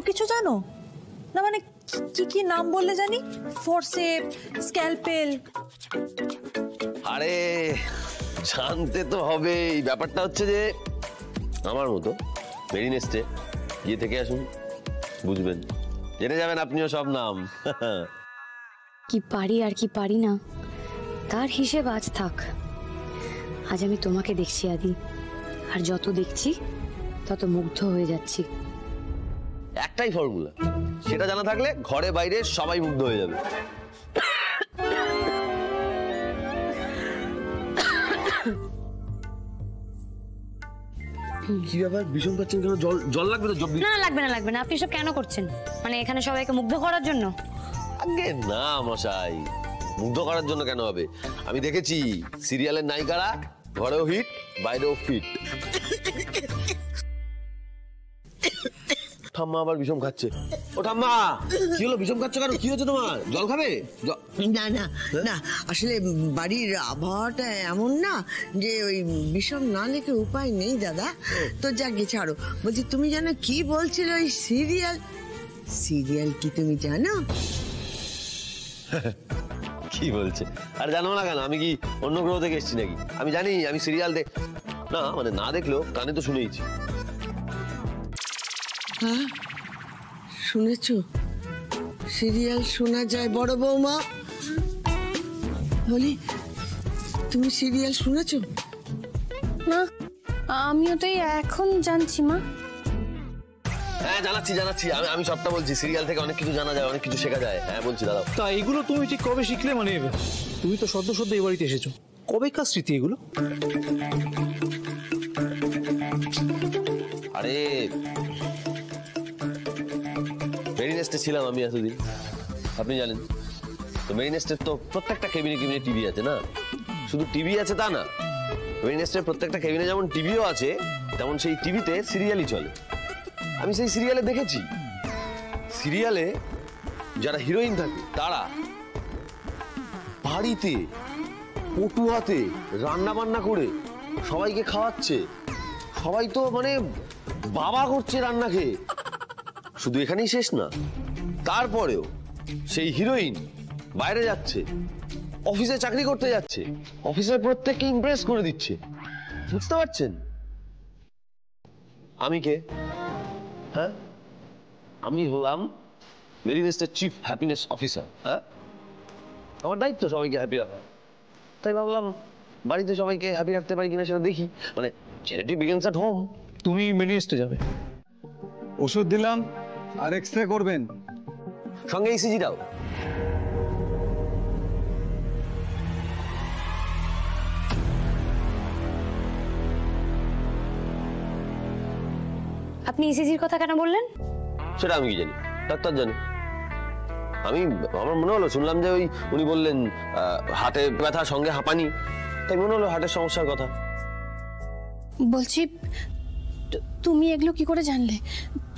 কিছু জানো না? মানে কি কি নাম বললে জানি, ফোরসেপ, স্ক্যালপেল। আরে জানতে তো হবে। ব্যাপারটা হচ্ছে যে আমার মতো মেরিনেস্টে গিয়ে থেকে আসুন, বুঝবেন, জেনে যাবেন আপনিও সব নাম। কি পারি আর কি পারি না তার হিসেব আজ থাক। আজ আমি তোমাকে দেখছি আদি, আর যত দেখছি তত মুগ্ধ হয়ে যাচ্ছি। একটাই ফর্মুলা, সেটা জানা থাকলে ঘরে বাইরে সবাই মুগ্ধ হয়ে যাবে। কি ব্যাপার, ভীষণ পাচ্ছেন কেন? জল জল লাগবে তো? না লাগবে না, লাগবে না। আপনি সব কেন করছেন? মানে এখানে সবাইকে মুগ্ধ করার জন্য? আগে না মশাই, মুগ্ধ করার জন্য কেন হবে? আমি দেখেছি সিরিয়ালের নায়িকারা ঘরেও হিট বাইরেও ফিট। ঠাম্মা আবার বিষম খাচ্ছে। ও ঠাম্মা, কি হলো? বিষম খাচ্ছ কেন? কি হচ্ছে তোমার? জল খাবে? না না না, আসলে বাড়ির আবহাওয়াটা এমন না যে ওই বিষম না লেখে উপায় নেই দাদা। তো যাকে ছাড়ো, বলছি তুমি জানো কি বলছিল ওই সিরিয়াল কি তুমি জানো? কি বলছে? আর জানো না কেন? আমি কি অন্য গ্রহ থেকে এসেছি নাকি? আমি জানি, আমি সিরিয়াল না মানে না দেখলেও কানে তো শুনেইছি। হ্যাঁ শুনেছো? সিরিয়াল শোনা যায় বড় বৌমা? বলি তুমি সিরিয়াল শুনেছো? না, আমিও তো এখন জানছি মা। হ্যাঁ জানাচ্ছি জানাচ্ছি, আমি সবটা বলছি। সিরিয়াল থেকে অনেক কিছু জানা যায়, অনেক কিছু শেখা যায়। হ্যাঁ বলছি দাদা। তা এগুলো তুমি ঠিক কবে শিখলে? মানে তুমি তো সদ্য সদ্য এই বাড়িতে এসেছো, কবেকার স্মৃতি এগুলো? আরে মেরিনেস্টে ছিলাম আমি এতদিন, আপনি জানেন তো। মেরিনেস্টের তো প্রত্যেকটা কেবিনে কেবিনে টিভি আছে না? শুধু টিভি আছে তা না, মেরিনেস্টের প্রত্যেকটা কেবিনে যেমন টিভিও আছে, তেমন সেই টিভিতে সিরিয়ালই চলে। আমি সেই সিরিয়ালে দেখেছি, সিরিয়ালে যারা হিরোইন থাকে তারা বাড়িতে পটুয়াতে রান্না বান্না করে সবাইকে খাওয়াচ্ছে। সবাই তো মানে বাবা করছে রান্না খেয়ে। শুধু এখানেই শেষ না, তারপরেও সেই হিরোইন বাইরে যাচ্ছে, অফিসে চাকরি করতে যাচ্ছে, অফিসের প্রত্যেককে ইমপ্রেস করে দিচ্ছে। বুঝতে পারছেন আমি কে? হ্যাঁ, আমি হলাম মেরিনেস্টের চিফ হ্যাপিনেস অফিসার। হ্যাঁ, আমার দায়িত্ব সবাইকে হ্যাপি রাখা। তাই ভাবলাম বাড়িতে সবাইকে হ্যাপি রাখতে পারি কিনা সেটা দেখি। মানে চ্যারিটি বিগিনস এট হোম। তুমি মেরিনেস্টে যাবে? ওষুধ দিলাম, আর এক্সরে করবেন, সঙ্গে ইসিজিটাও। আপনি ইসিজির কথা কেন বললেন? সেটা আমি কি জানি, ডাক্তার জানে। আমার মনে হলো, শুনলাম যে উনি বললেন হাতে ব্যথা সঙ্গে হাঁপানি, তাই মনে হলো হার্টের সমস্যার কথা। বলছি তুমি এগুলো কি করে জানলে?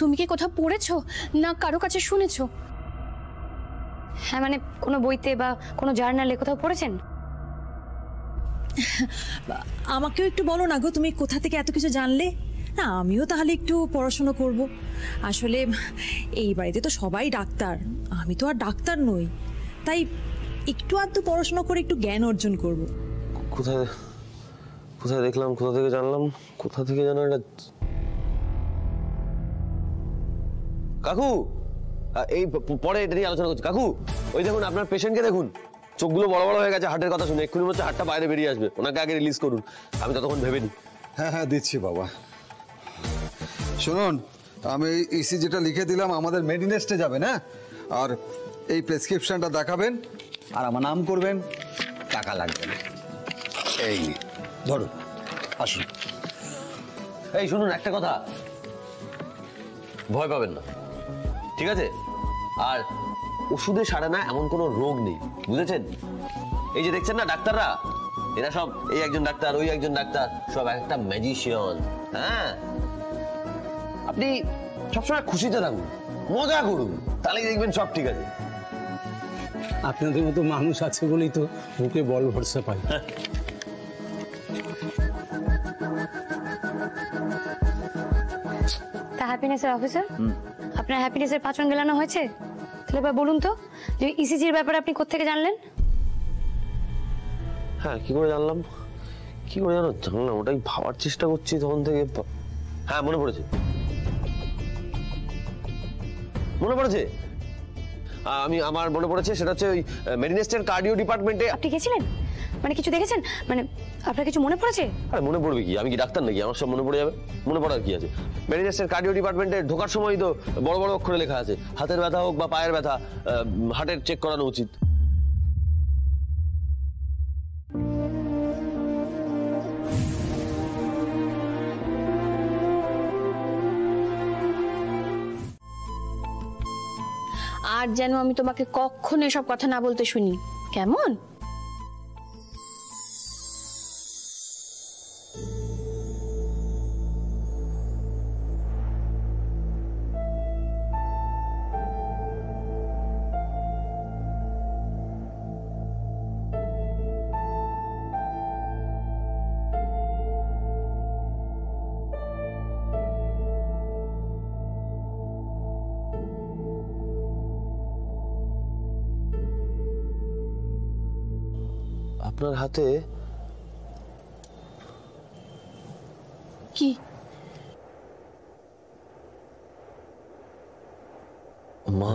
তুমি কি কোথাও পড়েছো না কারো কাছে শুনেছো? হ্যাঁ মানে কোনো বইতে বা কোনো জার্নালে কোথাও পড়েছেন? আমাকেও একটু বলো না গো, তুমি কোথা থেকে এত কিছু জানলে? না আমিও তাহলে একটু পড়াশোনা করব। আসলে এই বাড়িতে তো সবাই ডাক্তার, আমি তো আর ডাক্তার নই, তাই একটু আধটু পড়াশোনা করে একটু জ্ঞান অর্জন করব। কোথায় কোথায় দেখলাম, কোথা থেকে জানলাম, কোথা থেকে জানো এটা? কাকু, এই পরে এটা নিয়ে আলোচনা করছি। কাকু ওই দেখুন আপনার পেশেন্টকে দেখুন, চোখগুলো বড় বড় হয়ে গেছে হার্টের কথা শুনে। এক্ষুনি হচ্ছে হার্টটা বাইরে বেরিয়ে আসবে, ওনাকে আগে রিলিজ করুন। আমি ততক্ষণ ভেবে নিই। হ্যাঁ হ্যাঁ দিচ্ছি বাবা। শুনুন, আমি ইসিজিটা লিখে দিলাম, আমাদের মেডিনেস্টে যাবেন। হ্যাঁ, আর এই প্রেসক্রিপশনটা দেখাবেন আর আমার নাম করবেন, টাকা লাগবে না। এই ধরুন, আসুন। এই শুনুন একটা কথা, ভয় পাবেন না, ঠিক আছে? আর ওষুধে সারে না এমন কোনো রোগ নেই, বুঝেছেন? এই যে দেখছেন না ডাক্তাররা, এরা সব এই একজন ডাক্তার ওই একজন ডাক্তার, সব একটা ম্যাজিশিয়ান। হ্যাঁ, আপনি সবসময় খুশিতে থাকুন, মজা করুন, তাহলেই দেখবেন সব ঠিক আছে। আপনাদের মতো মানুষ আছে বলেই তো বুকে বল ভরসা পাই। তা হ্যাপিনেসের অফিসার, আপনার হ্যাপিনেসের পাচন গেলানো হয়েছে? তাহলে এবার বলুন তো যে ইসিজির ব্যাপারে আপনি কোত্থেকে জানলেন? হ্যাঁ, কি করে জানলাম? কি করে জানলাম ওটাই ভাবার চেষ্টা করছি তখন থেকে। হ্যাঁ, মনে পড়েছে। আমার মনে পড়েছে, সেটা হচ্ছে ওই মেডিনেস্টের কার্ডিও ডিপার্টমেন্টে। আপনি গেছিলেন? মানে কিছু দেখেছেন? মানে আপনার কিছু মনে পড়েছে? আরে মনে পড়বে কি, আমি কি ডাক্তার নাকি আমার সব মনে পড়ে যাবে? মনে পড়ার কি আছে? মেডিনেস্টের কার্ডিও ডিপার্টমেন্টে ঢোকার সময় তো বড় বড় অক্ষরে লেখা আছে, হাতের ব্যথা হোক বা পায়ের ব্যথা, হার্টের চেক করানো উচিত। আর যেন আমি তোমাকে কখনো এসব কথা না বলতে শুনি, কেমন? আপনার হাতে কি? মা